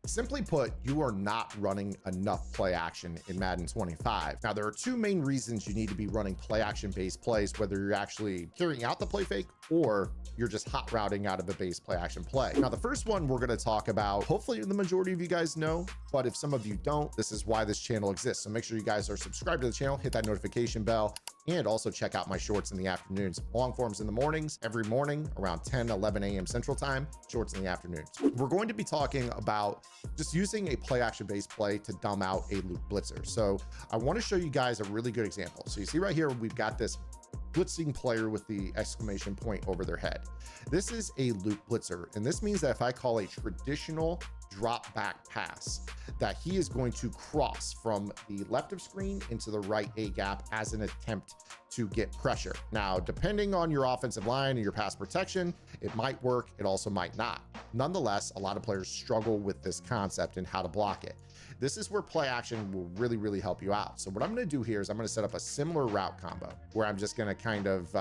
Simply put, you are not running enough play action in Madden 25. Now, there are two main reasons you need to be running play action based plays, whether you're actually carrying out the play fake or you're just hot routing out of a base play action play. Now, the first one we're going to talk about, hopefully the majority of you guys know, but if some of you don't, this is why this channel exists. So make sure you guys are subscribed to the channel, hit that notification bell, and also check out my shorts in the afternoons. Long forms in the mornings, every morning around 10, 11 a.m. Central Time, shorts in the afternoons. We're going to be talking about just using a play action based play to dumb out a loop blitzer. So I want to show you guys a really good example. So you see right here, we've got this blitzing player with the exclamation point over their head. This is a loop blitzer, and this means that if I call a traditional drop back pass, that he is going to cross from the left of screen into the right A gap as an attempt to get pressure. Now, depending on your offensive line and your pass protection, it might work, it also might not. Nonetheless, a lot of players struggle with this concept and how to block it. This is where play action will really help you out. So what I'm going to do here is I'm going to set up a similar route combo where I'm just going to kind of,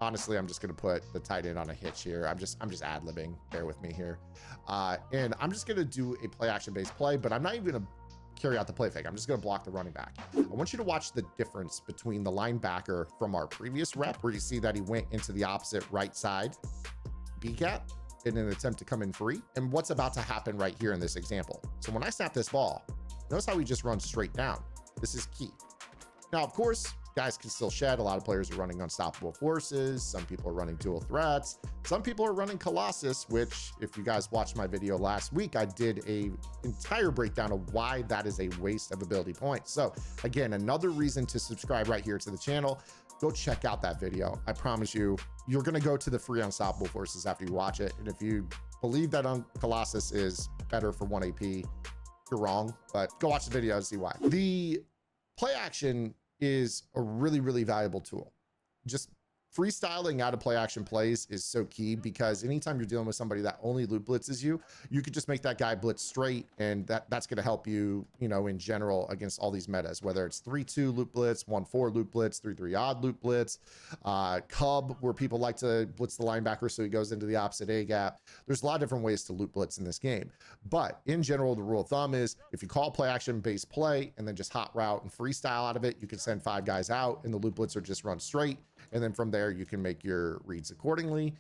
honestly, I'm just going to put the tight end on a hitch here. I'm just ad-libbing, bear with me here. And I'm just going to do a play action based play, but I'm not even going to carry out the play fake. I'm just going to block the running back. I want you to watch the difference between the linebacker from our previous rep, where you see that he went into the opposite right side B gap in an attempt to come in free, and what's about to happen right here in this example. So when I snap this ball, notice how he just runs straight down. This is key. Now, of course, guys can still shed. A lot of players are running unstoppable forces. Some people are running dual threats. Some people are running Colossus, which if you guys watched my video last week, I did a entire breakdown of why that is a waste of ability points. So again, another reason to subscribe right here to the channel. Go check out that video. I promise you, you're going to go to the free unstoppable forces after you watch it. And if you believe that Colossus is better for 1 AP, you're wrong, but go watch the video and see why. The play action is a really valuable tool. Just freestyling out of play action plays is so key, because anytime you're dealing with somebody that only loop blitzes you, you could just make that guy blitz straight, and that's going to help you, you know, in general against all these metas, whether it's 3-2 loop blitz, 1-4 loop blitz, 3-3 odd loop blitz, cub, where people like to blitz the linebacker so he goes into the opposite A gap. There's a lot of different ways to loop blitz in this game, but in general, the rule of thumb is if you call play action based play and then just hot route and freestyle out of it, you can send 5 guys out and the loop blitzer just runs straight. And then from there, you can make your reads accordingly.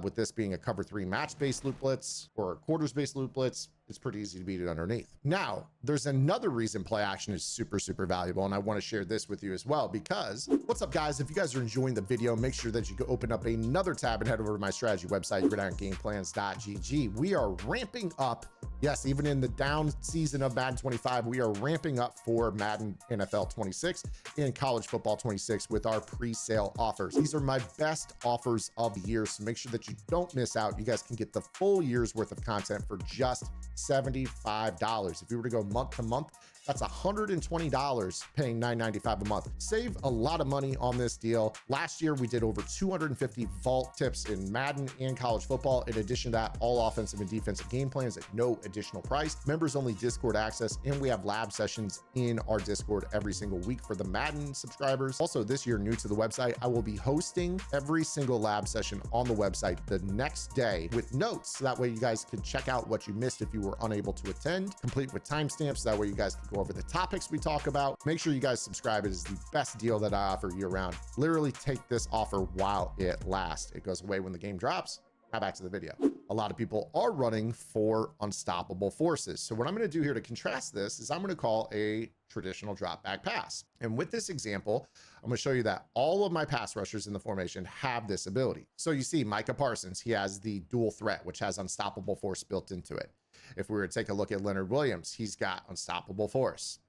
With this being a cover 3 match-based loop blitz or a quarters-based loop blitz, it's pretty easy to beat it underneath. Now, there's another reason play action is super valuable, and I want to share this with you as well, because what's up, guys? If you guys are enjoying the video, make sure that you go open up another tab and head over to my strategy website, gridirongameplans.gg. We are ramping up. Yes, even in the down season of Madden 25, we are ramping up for Madden NFL 26 and College Football 26 with our pre-sale offers. These are my best offers of the year, so make sure that you don't miss out. You guys can get the full year's worth of content for just $75. If you were to go month to month, that's $120 paying $9.95 a month. Save a lot of money on this deal. Last year, we did over 250 vault tips in Madden and college football. In addition to that, all offensive and defensive game plans at no additional price, members only Discord access, and we have lab sessions in our Discord every single week for the Madden subscribers. Also, this year, new to the website, I will be hosting every single lab session on the website the next day with notes. So that way you guys can check out what you missed if you were unable to attend, complete with timestamps. So that way you guys can go over the topics we talk about. Make sure you guys subscribe. It is the best deal that I offer year round. Literally take this offer while it lasts. It goes away when the game drops. Now back to the video. A lot of people are running for unstoppable forces. So what I'm going to do here to contrast this is I'm going to call a traditional drop back pass. And with this example, I'm going to show you that all of my pass rushers in the formation have this ability. So you see Micah Parsons, he has the dual threat, which has unstoppable force built into it. If we were to take a look at Leonard Williams, he's got unstoppable force.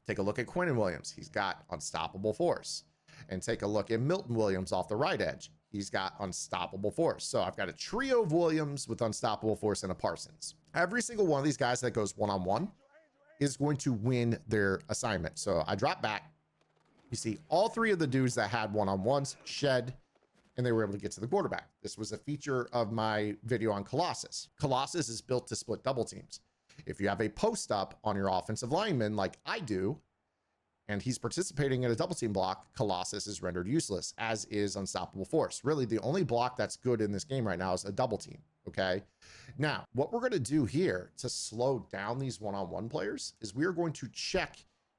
Take a look at Quinnen Williams, he's got unstoppable force. And take a look at Milton Williams off the right edge. He's got unstoppable force. So I've got a trio of Williams with unstoppable force and a Parsons. Every single one of these guys that goes one-on-one is going to win their assignment. So I drop back. You see all 3 of the dudes that had one-on-ones shed, and they were able to get to the quarterback. This was a feature of my video on Colossus. Colossus is built to split double teams. If you have a post up on your offensive lineman like I do, and he's participating in a double team block, Colossus is rendered useless, as is unstoppable force. Really, the only block that's good in this game right now is a double team. Okay. Now, what we're going to do here to slow down these one-on-one players is we are going to check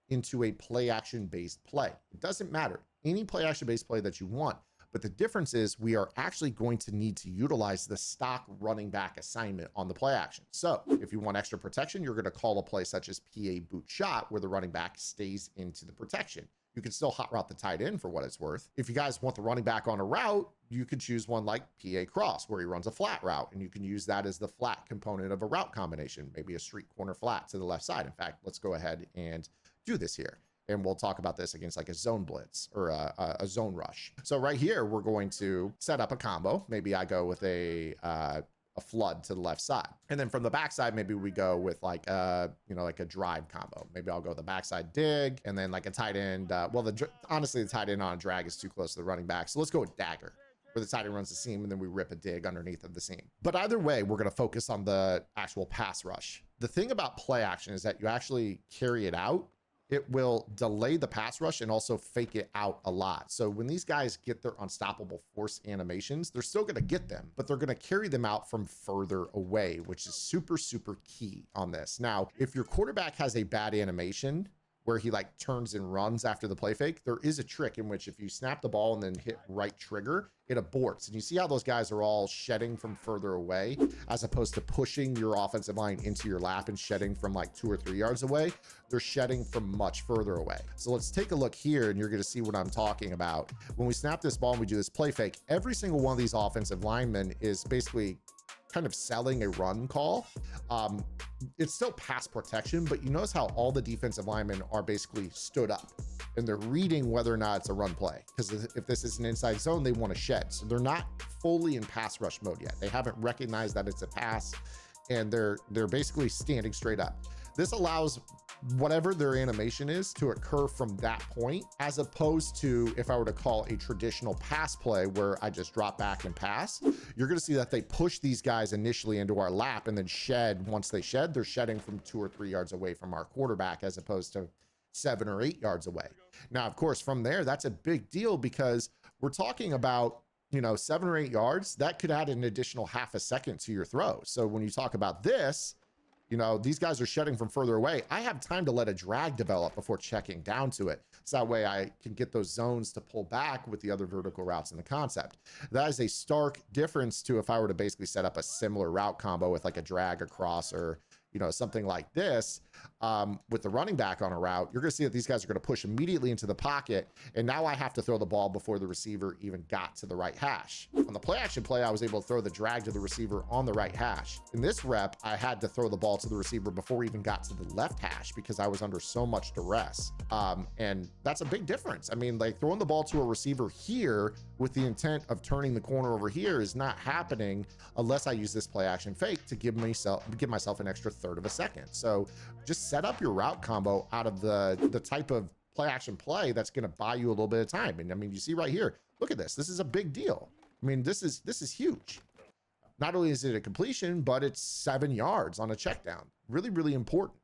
into a play action based play. It doesn't matter, any play action based play that you want. But the difference is we are actually going to need to utilize the stock running back assignment on the play action. So if you want extra protection, you're going to call a play such as PA boot shot, where the running back stays into the protection. You can still hot route the tight end for what it's worth. If you guys want the running back on a route, you could choose one like PA cross, where he runs a flat route, and you can use that as the flat component of a route combination, maybe a street corner flat to the left side. In fact, let's go ahead and do this here. And we'll talk about this against like a zone blitz or a zone rush. So right here, we're going to set up a combo. Maybe I go with a flood to the left side. And then from the backside, maybe we go with like like a drive combo. Maybe I'll go the backside dig and then like a tight end. Honestly, the tight end on a drag is too close to the running back. So let's go with dagger, where the tight end runs the seam and then we rip a dig underneath of the seam. But either way, we're going to focus on the actual pass rush. The thing about play action is that you actually carry it out. It will delay the pass rush and also fake it out a lot. So when these guys get their unstoppable force animations, they're still going to get them, but they're going to carry them out from further away, which is super, super key on this. Now, if your quarterback has a bad animation where he like turns and runs after the play fake, there is a trick in which if you snap the ball and then hit right trigger, it aborts. And you see how those guys are all shedding from further away, as opposed to pushing your offensive line into your lap and shedding from like 2 or 3 yards away. They're shedding from much further away. So let's take a look here and you're going to see what I'm talking about. When we snap this ball and we do this play fake, every single one of these offensive linemen is basically kind of selling a run call. It's still pass protection, but you notice how all the defensive linemen are basically stood up and they're reading whether or not it's a run play. Because if this is an inside zone, they want to shed. So they're not fully in pass rush mode yet. They haven't recognized that it's a pass, and they're basically standing straight up. This allows whatever their animation is to occur from that point, as opposed to if I were to call a traditional pass play where I just drop back and pass. You're going to see that they push these guys initially into our lap and then shed. Once they shed, they're shedding from 2 or 3 yards away from our quarterback, as opposed to 7 or 8 yards away. Now, of course, from there, that's a big deal, because we're talking about 7 or 8 yards. That could add an additional half a second to your throw. So when you talk about this, these guys are shedding from further away. I have time to let a drag develop before checking down to it. So that way I can get those zones to pull back with the other vertical routes in the concept. That is a stark difference to if I were to basically set up a similar route combo with like a drag across or something like this, with the running back on a route. You're going to see that these guys are going to push immediately into the pocket. And now I have to throw the ball before the receiver even got to the right hash. On the play action play, I was able to throw the drag to the receiver on the right hash. In this rep, I had to throw the ball to the receiver before we even got to the left hash, because I was under so much duress. And that's a big difference. I mean, like throwing the ball to a receiver here with the intent of turning the corner over here is not happening unless I use this play action fake to give myself an extra third of a second. So just set up your route combo out of the type of play action play that's going to buy you a little bit of time. And I mean, you see right here, look at this. This is a big deal. I mean, this is huge. Not only is it a completion, but it's 7 yards on a check down. Really, really important.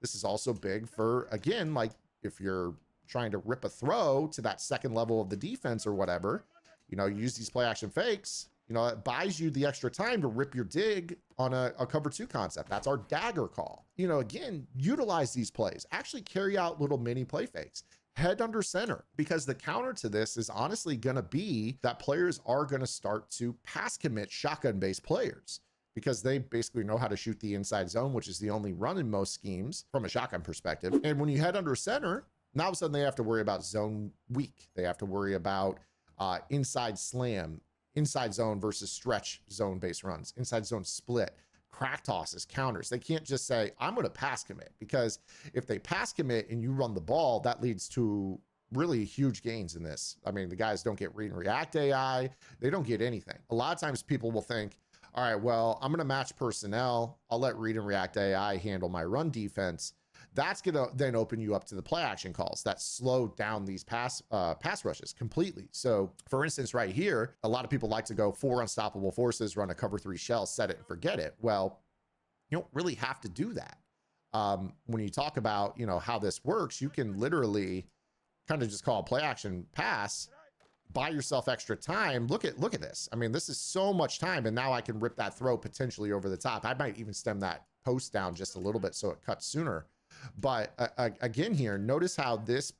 This is also big for, again, like if you're trying to rip a throw to that second level of the defense or whatever, use these play action fakes. It buys you the extra time to rip your dig on a cover 2 concept. That's our dagger call. Again, utilize these plays. Actually carry out little mini play fakes. Head under center, because the counter to this is honestly going to be that players are going to start to pass commit shotgun-based players, because they basically know how to shoot the inside zone, which is the only run in most schemes from a shotgun perspective. And when you head under center, now all of a sudden they have to worry about zone weak. They have to worry about inside slam, inside zone versus stretch zone based runs, inside zone split, crack tosses, counters. They can't just say, I'm going to pass commit, because if they pass commit and you run the ball, that leads to really huge gains in this. I mean, the guys don't get read and react AI. They don't get anything. A lot of times people will think, all right, well, I'm going to match personnel. I'll let read and react AI handle my run defense. That's going to then open you up to the play action calls that slow down these pass rushes completely. So for instance, right here, a lot of people like to go 4 unstoppable forces, run a cover 3 shell, set it and forget it. Well, you don't really have to do that. When you talk about, how this works, you can literally kind of just call a play action pass, buy yourself extra time. Look at this. I mean, this is so much time, and now I can rip that throw potentially over the top. I might even stem that post down just a little bit so it cuts sooner. But again here, notice how this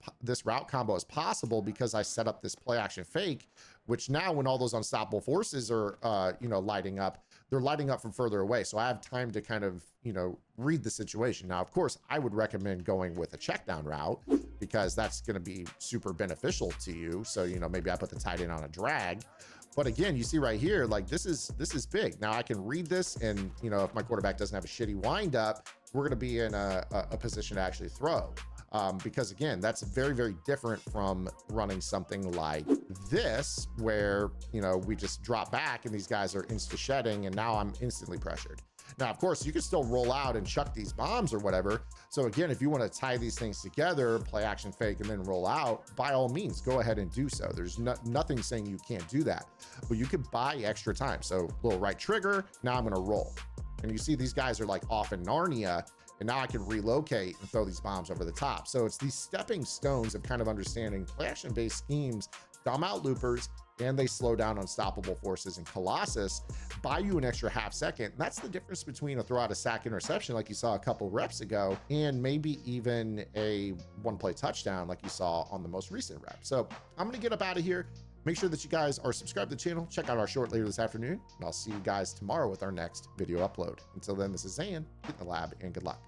route combo is possible because I set up this play action fake, which now when all those unstoppable forces are lighting up, they're lighting up from further away. So I have time to kind of, read the situation. Now, of course, I would recommend going with a check down route because that's going to be super beneficial to you. So, maybe I put the tight end on a drag. But again, you see right here, like this is big. Now I can read this, and if my quarterback doesn't have a shitty windup, we're going to be in a position to actually throw. Because again, that's very, very different from running something like this, where, we just drop back and these guys are insta shedding, and now I'm instantly pressured. Now, of course, you can still roll out and chuck these bombs or whatever. So again, if you want to tie these things together, play action fake and then roll out, by all means, go ahead and do so. There's nothing saying you can't do that, but you could buy extra time. So little right trigger, now I'm going to roll. And you see these guys are like off in Narnia, and now I can relocate and throw these bombs over the top. So it's these stepping stones of kind of understanding play action based schemes, dumb out loopers, and they slow down unstoppable forces. And Colossus buy you an extra half second. And that's the difference between a throw out a sack interception like you saw a couple reps ago, and maybe even a one play touchdown like you saw on the most recent rep. So I'm going to get up out of here. Make sure that you guys are subscribed to the channel. Check out our short later this afternoon, and I'll see you guys tomorrow with our next video upload. Until then, this is Zan, get in the lab, and good luck.